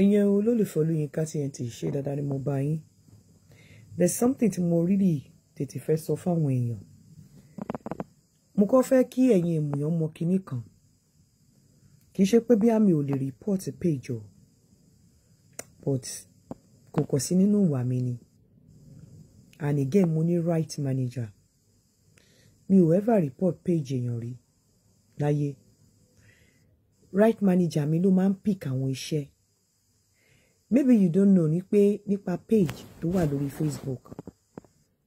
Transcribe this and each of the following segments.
Ẹ̀yin olólùfẹ́ Olóyinka TNT ṣe dáadáa ni mo bá yín. There's something tí mo really tètè fẹ́ sọ fáwọn èèyàn. Mo kọ́ fẹ́ kí ẹ̀yin èèyàn mọ kinní kan. Kì í ṣe pé bí àmì ò lè report page o, but kò kọ̀ sí nínú ìwà mi ni. And again mo ní right manager. Mi ò ever report page èèyàn rí láyé. Right manager mi ló máa ń pick àwọn iṣẹ́. Maybe you don't know nípa page tó wà lórí Facebook.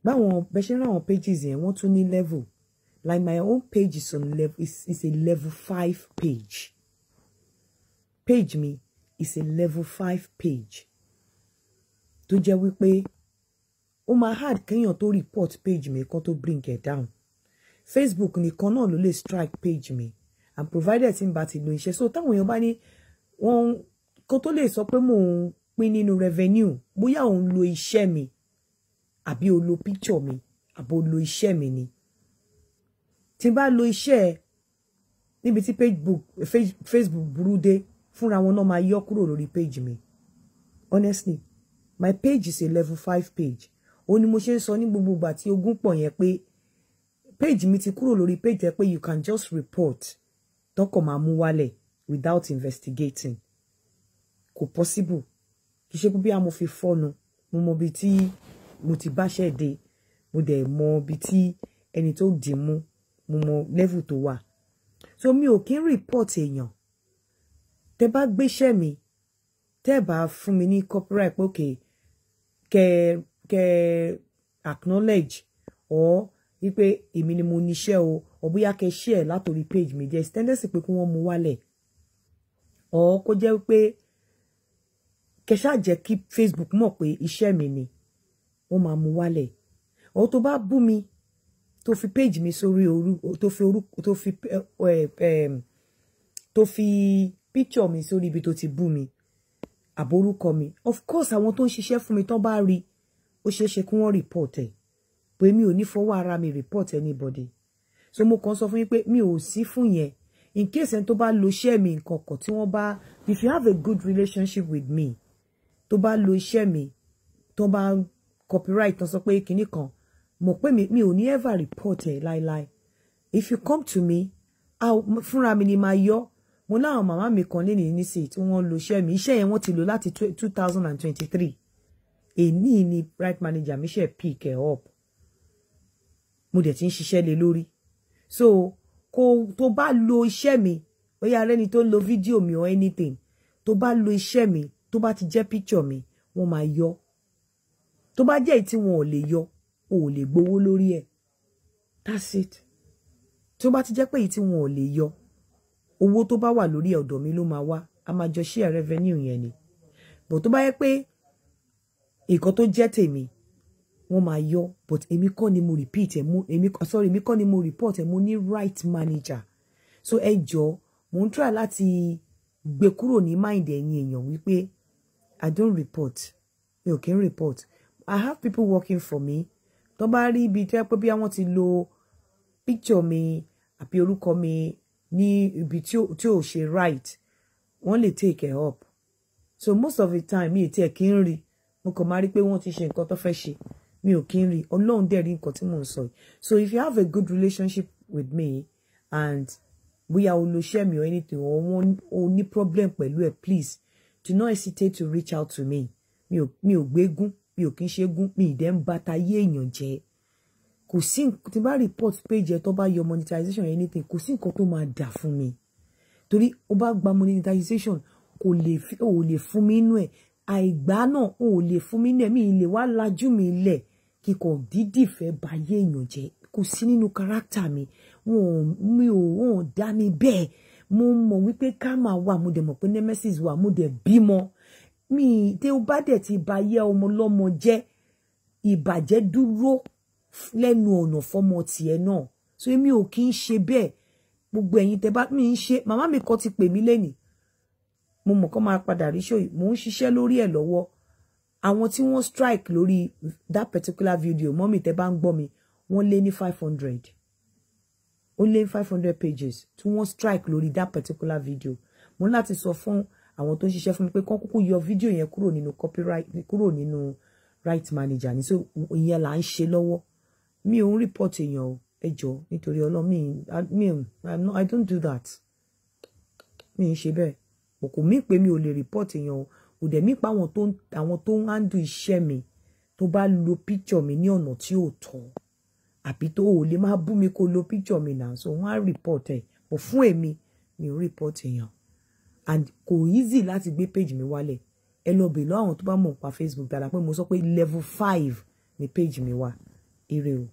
Báwọn bẹ́ ṣe rán àwọn pages yẹn wọ́n tún ní level. Like my own page is on level is a level 5 page. Page mi is a level 5 page. Tó jẹ́ wípé ó máa hard kéèyàn tó report page mi kan tó bring it down. Facebook nìkan náà ló lè strike page mi, and provided tí n bá ti lo iṣẹ́. So táwọn èèyàn bá ní wọ́n kó tó lè sọ pé mò ń pín nínú revenue, bóyá òun lo iṣẹ́ mi àbí o lo picture mi àbí o lo iṣẹ́ mi ni. Tí n bá lo iṣẹ́ níbi tí Facebook burú dé fúnra wọn náà máa yọ kúrò lórí page mi. Honestly, my page is a level 5 page. Ó ní mo ṣe ń sọ ní gbogbo ìgbà tí ogun pọ̀ yẹn pé page mi ti kúrò lórí page yẹn pé you can just report tọkọ máa mú wálẹ̀ without investigating. Kò possible. Kì í ṣe pé bí a mo fi fọ́nu, mo mọ bí tí mo ti báṣẹ́ dé, mo dẹ̀ mọ bí tí ẹni tó dì mú, mo mọ level tó wà. So mi ò kí ń report èèyàn. Tẹ́ bá gbéṣẹ́ mi, tẹ́ bá fún mi ní copyright pé okay, kẹ́ acknowledge or wípé èmi ni mo níṣẹ́ o, or bóyá kẹ́ share látorí page mi, there's tendency pé kí wọ́n mú wálẹ̀. Or kó jẹ́ wípé kẹ́ ṣáà jẹ́ kí Facebook mọ̀ pé iṣẹ́ mi ni, wọ́n máa mú wálẹ̀. Or tó bá bú mi, tó fi page mi sórí tó fi picture mi sórí ibi tó ti bú mi àbórúkọ mi, of course àwọn tó ń ṣiṣẹ́ fún mi tán bá rí, ó ṣeé ṣe kí wọ́n report ẹ̀. Pé mi ò ní fọwọ́ ara mi report anybody. So mo kàn sọ fún yín pé mi ò sí fún yẹn. In case ẹni tó bá lo iṣẹ́ mi nǹkan kan tí wọ́n bá, if you have a good relationship with me, tó bá lo iṣẹ́ mi, tó bá copyright tán sọ pé kinní kan, mọ̀ pé mi ò ní ever report ẹ̀ láíláí. If you come to me, fúnra mi ni máa yọ. Mo láwọn màmá mi kan lénìí nísìnyí tí wọ́n lo iṣẹ́ mi. Iṣẹ́ yẹn wọ́n ti lò láti 2023. Èní ni right manager mi ṣe pick ẹ̀ up. Mo dẹ̀ ti ń ṣiṣẹ́ lé lórí. So tó bá lo iṣẹ́ mi, bóyá rẹ́ni tó lo fídíò mi or anything, tó bá lo iṣẹ́ mi, tó bá ti jẹ́ picture mi, wọ́n máa yọ. Tó bá jẹ́ èyí tí wọn ò lè yọ, o ò lè gbowó lórí ẹ̀. That's it. Tó bá ti jẹ́ pé èyí tí wọn ò lè yọ, owó tó bá wà lórí ọ̀dọ̀ mi ló máa wá. A máa jọ share revenue yẹn ni. But tó bá yẹ pé nǹkan tó jẹ́ tèmi, wọ́n máa yọ, but èmi kọ́ ni mo repeat ẹ̀, èmi kọ́ ni mo report ẹ̀, mo ní right manager. So ẹ jọ̀ọ́, mo ń try láti gbé kúrò ní mind ẹ̀yin èèyàn wípé I don't report. Mi ò kí ń report. I have people working for me. Tó bá rí ibi tó yẹ pé bí wọ́n ti lo picture mi àbí orúkọ mi ní ibi tí ò ṣe right, wọ́n lè take it up. So most of the time mi ì tiẹ̀ kí ń rí. Mo kàn máa rí pé wọ́n ti ṣe nǹkan tó fẹ́ ṣe. Mi ò kí ń rí. Ọlọ́run dẹ̀ rí nǹkan tí mò ń sọ yìí. So if you have a good relationship with me and bóyá o lo share me or anything, or wọ́n o ní problem pẹ̀lú ẹ̀, please do not hesitate to reach out to me. Mi ò gbégún, mi ò kí ń ṣe gún, mi ì dẹ̀ ń bàtà yé èèyàn jẹ́. Kò sí tí bá report page ẹ tó bá yọ monetization or anything, kò sí nǹkan tó máa dà fún mi. Torí ó bá gba monetization, ò lè fún mi inú ẹ̀. Àìgbá náà ò lè fún mi nẹ̀, mi lè wá lajú mi lẹ̀ kíkọ̀ dídì fẹ́ bá yé èèyàn jẹ́. Kò sí nínú character mi. Wọ́n dá mi bẹ́ẹ̀. Mo mọ̀ wípé karma wà, mo dẹ̀ mọ̀ pé nemesis wà, mo dẹ̀ bímọ. Tí ó bá dẹ̀ ti bá yẹ ọmọ lọ́mọ jẹ́, ìbàjẹ́ dúró lẹ́nu ọ̀nà fọ́mọ tiẹ̀ náà. So èmi ò kí ń ṣe bẹ́ẹ̀. Gbogbo ẹ̀yin tẹ́ bá mi ń ṣe, màmá mi kan ti pè mí lénìí. Mo mọ̀ kó máa padà rí show yìí. Mo ń ṣiṣẹ́ lórí ẹ̀ lọ́wọ́. Àwọn tí wọ́n strike lórí that particular video, mọ́mì tẹ́ bá ń gbọ́ mi, wọ́n lé ní 500. Ó lé 500 pages tí wọ́n strike lórí that particular video. Mo láti sọ fún àwọn tó ń ṣiṣẹ́ fún mi pé kán kúkú yọ fídíò yẹn kúrò nínú copyright kúrò nínú right manager ní so ìyẹn là ń ṣe lọ́wọ́ mi ò ń report èèyàn o ẹ jọ̀ọ́ nítorí Ọlọ́run I don't do that mi ń ṣe bẹ́ẹ̀ kò mí pé mi ò lè report èèyàn o kò dẹ̀ mí pa àwọn tó ń handle iṣẹ́ mi tó bá lo picture mi ní ọ̀nà tí ò tọ́ àbí tó ò lè máa bú mi kó lo picture mi náà so wọ́n á report ẹ̀ but fún èmi mi ò report èèyàn and kò easy láti gbé page mi wálẹ̀ ẹ lọ bèèrè lọ́wọ́ àwọn tó bá mọ̀ pa Facebook dáadáa pé mo sọ pé level 5 ni page mi wà ire o.